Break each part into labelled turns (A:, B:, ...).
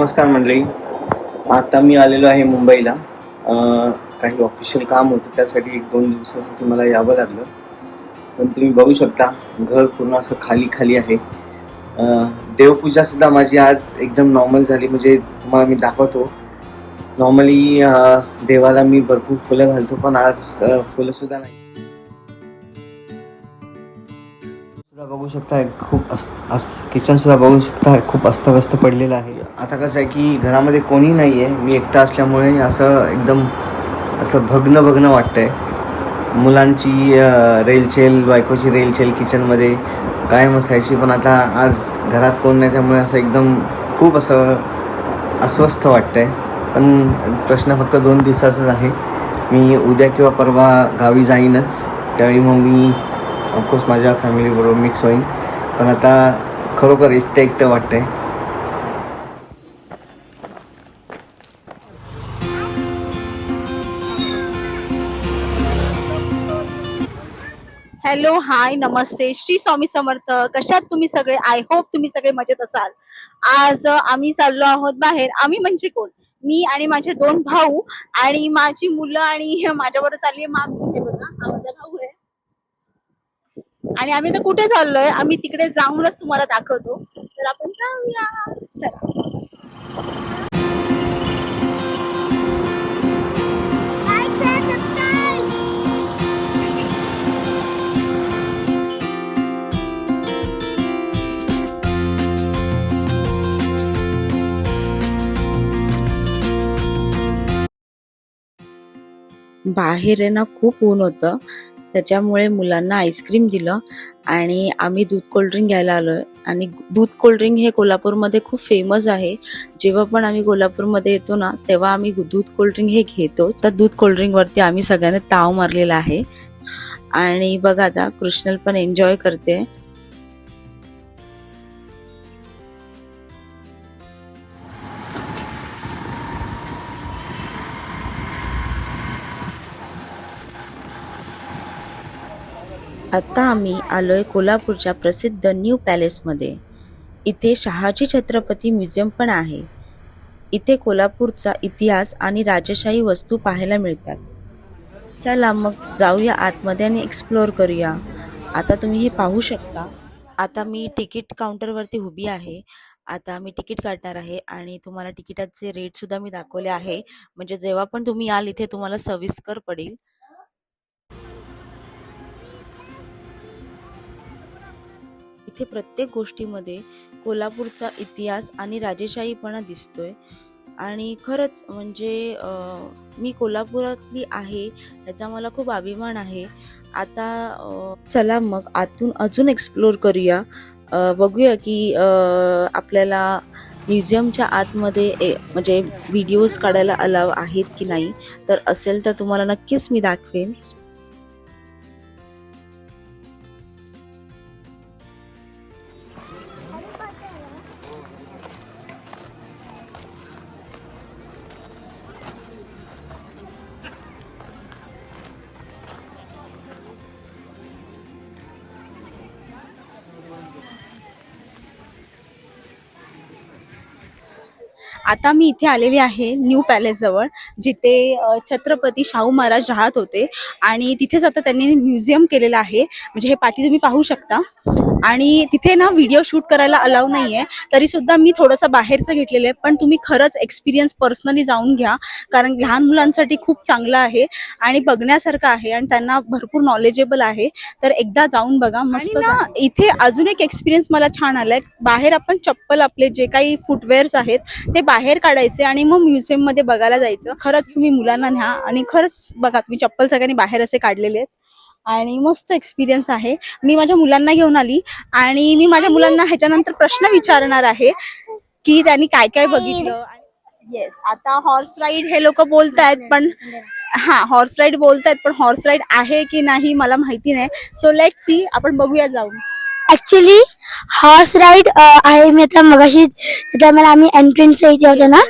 A: नमस्कार मंडळी. आता मी आलेलो आहे मुंबईला. काही ऑफिशियल काम होतं, त्यासाठी 1-2 दिवसासाठी मला यावं लागलं. पण तुम्ही बघू शकता घर पूर्ण असं खाली खाली आहे. देवपूजा सुद्धा माझी आज एकदम नॉर्मल झाली, म्हणजे तुम्हाला मी दाखवतो. नॉर्मली देवाला मी भरपूर फुलं घालतो, पण आज फुलं सुद्धा नाही. बघू शकता खूप किचन सुद्धा बघू शकता खूप अस्तव्यस्त पडलेलं आहे. आता कसं आहे की घरामध्ये कोणी नाही आहे, मी एकटा असल्यामुळे असं एकदम असं भग्न वाटतंय. मुलांची रेलचेल, बायकोची रेलचेल किचनमध्ये कायम असायची, पण आता आज घरात कोण नाही, त्यामुळे असं एकदम खूप असं अस्वस्थ वाटतंय. पण प्रश्न फक्त 2 दिवसाचाच आहे. मी उद्या किंवा परवा गावी जाईनच, त्यावेळी मग मी ऑफकोर्स माझ्या फॅमिलीबरोबर मिक्स होईन. पण आता खरोखर एकटं वाटतंय.
B: हॅलो, हाय, नमस्ते, श्री स्वामी समर्थ. कशात तुम्ही सगळे? आय होप तुम्ही सगळे मजेत असाल. आज आम्ही चाललो आहोत बाहेर. आम्ही म्हणजे कोण? मी आणि माझे 2 भाऊ आणि माझी मुलं आणि माझ्याबरोबर चालली आहे मामी. हे बघा, हा माझा भाऊ आहे. आणि आम्ही तर कुठे चाललोय? आम्ही तिकडे जाऊनच तुम्हाला दाखवतो. तर आपण जाऊया. चला. बाहेर आहे ना खूप ऊन होतं, त्याच्यामुळे मुलांना आईस्क्रीम दिलं आणि आम्ही दूध कोल्ड्रिंक घ्यायला आलोय. आणि दूध कोल्ड्रिंक हे कोल्हापूरमध्ये खूप फेमस आहे. जेव्हा पण आम्ही कोल्हापूरमध्ये येतो ना, तेव्हा आम्ही दूध कोल्ड्रिंक हे घेतो. तर दूध कोल्ड्रिंक वरती आम्ही सगळ्यांनी ताव मारलेला आहे. आणि बघा आता कृष्णल पण एन्जॉय करते. आता आम्ही आलोय कोल्हापूरच्या प्रसिद्ध न्यू पॅलेसमध्ये. इथे शहाजी छत्रपती म्युझियम पण आहे. इथे कोल्हापूरचा इतिहास आणि राजशाही वस्तू पाहायला मिळतात. चला मग जाऊया आतमध्ये आणि एक्सप्लोअर करूया. आता तुम्ही हे पाहू शकता. आता मी तिकीट काउंटरवरती उभी आहे. आता मी तिकीट काढणार आहे आणि तुम्हाला तिकिटाचे रेट सुद्धा मी दाखवले आहे, म्हणजे जेव्हा पण तुम्ही याल इथे तुम्हाला सविस्कर पडेल. इथे प्रत्येक गोष्टीमध्ये कोल्हापूरचा इतिहास आणि राजेशाहीपणा दिसतोय. आणि खरंच म्हणजे मी कोल्हापुरातली आहे याचा मला खूप अभिमान आहे. आता चला मग आतून अजून एक्सप्लोर करूया. बघूया की आपल्याला म्युझियमच्या आतमध्ये म्हणजे व्हिडिओज काढायला अलाव आहेत की नाही. तर असेल तर तुम्हाला नक्कीच मी दाखवेन. आता मी इथे आलेली आहे न्यू पॅलेस जवळ, जिथे छत्रपती शाहू महाराज राहत होते. आणि तिथेच आता त्यांनी म्युझियम केलेलं आहे, म्हणजे हे पाठी तुम्ही पाहू शकता. आणि तिथे ना व्हिडिओ शूट करायला अलाव नाहीये, तरी सुद्धा मी थोडंसं बाहेरचं घेतलेलं आहे. पण तुम्ही खरंच एक्सपिरियन्स पर्सनली जाऊन घ्या, कारण लहान मुलांसाठी खूप चांगलं आहे आणि बघण्यासारखं आहे आणि त्यांना भरपूर नॉलेजेबल आहे. तर एकदा जाऊन बघा, मस्त ना. इथे अजून एक एक्सपिरियन्स मला छान आलाय. बाहेर आपण चप्पल, आपले जे काही फुटवेअर्स आहेत ते बाहेर काढायचे आणि मग म्युझियम मध्ये बघायला जायचं. खरंच तुम्ही मुलांना न्या आणि खरंच बघा, तुम्ही चप्पल सगळ्यांनी बाहेर असे काढलेले आहेत आणि मस्त एक्सपिरियन्स आहे. मी माझ्या मुलांना घेऊन आली आणि मी माझ्या मुलांना ह्याच्यानंतर प्रश्न विचारणार आहे की त्यांनी काय काय बघितलं. येस, आता हॉर्स राईड हे लोक बोलतायत, पण हॉर्स राईड बोलतायत, पण हॉर्स राईड आहे की नाही मला माहिती नाही. सो लेट्स सी, आपण बघूया जाऊन.
C: ऍक्च्युली हॉर्स राईड आहे. मी आता मगाशी टायमाला आम्ही एंट्रन्स इथे होतो ना,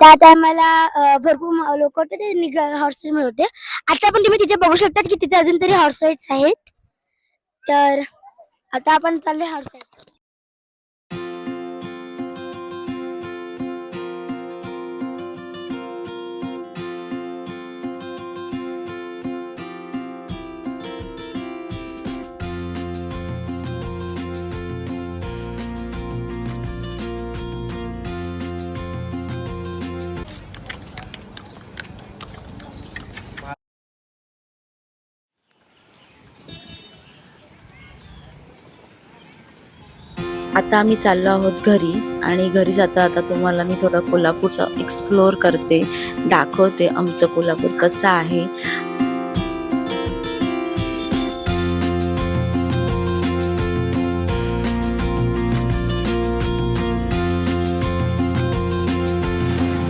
C: त्या टायमाला भरपूर लोक होते, ते हॉर्स राईड होते. आता पण तुम्ही तिथे बघू शकता की तिथे अजून तरी हॉर्स राईड्स आहेत. तर आता आपण चाललोय हॉर्स राईड.
B: आता आम्ही चाललो आहोत घरी आणि घरी जाता आता तुम्हाला मी थोडं कोल्हापूरचं एक्सप्लोअर करते, दाखवते आमचं कोल्हापूर कसं आहे.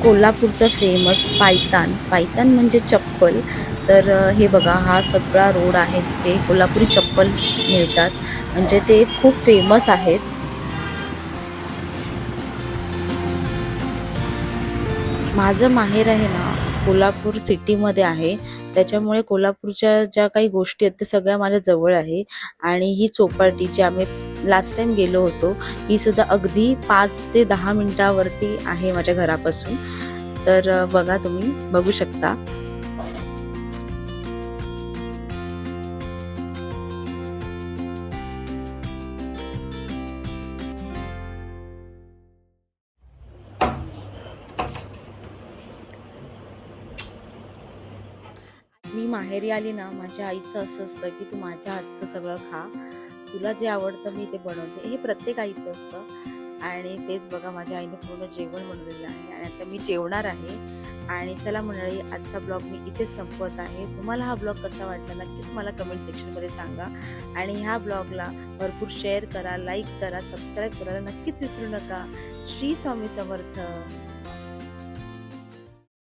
B: कोल्हापूरचं फेमस पायतान म्हणजे चप्पल. तर हे बघा, हा सगळा रोड आहे, तिथे कोल्हापुरी चप्पल मिळतात, म्हणजे ते खूप फेमस आहेत. माझं माहेर आहे ना कोल्हापूर सिटीमध्ये आहे, त्याच्यामुळे कोल्हापूरच्या ज्या काही गोष्टी आहेत ते सगळ्या माझ्या जवळ आहे. आणि ही चौपाटी जी आम्ही लास्ट टाइम गेलो होतो, ही सुद्धा अगदी 5 ते 10 मिनिटावरती आहे माझ्या घरापासून. तर बघा, तुम्ही बघू शकता. मी माहेरी आली ना, माझ्या आईचं असं असतं की तू माझ्या हातचं सगळं खा, तुला जे आवडतं मी ते बनवते. हे प्रत्येक आईचं असतं. आणि तेच बघा, माझ्या आईने पूर्ण जेवण बनवलेलं आहे आणि आता मी जेवणार आहे. आणि चला मंडळी, आजचा ब्लॉग मी इथेच संपवत आहे. तुम्हाला हा ब्लॉग कसा वाटला नक्कीच मला कमेंट सेक्शनमध्ये सांगा. आणि ह्या ब्लॉगला भरपूर शेअर करा, लाईक करा, सबस्क्राईब करायला नक्कीच विसरू नका. श्री स्वामी समर्थ.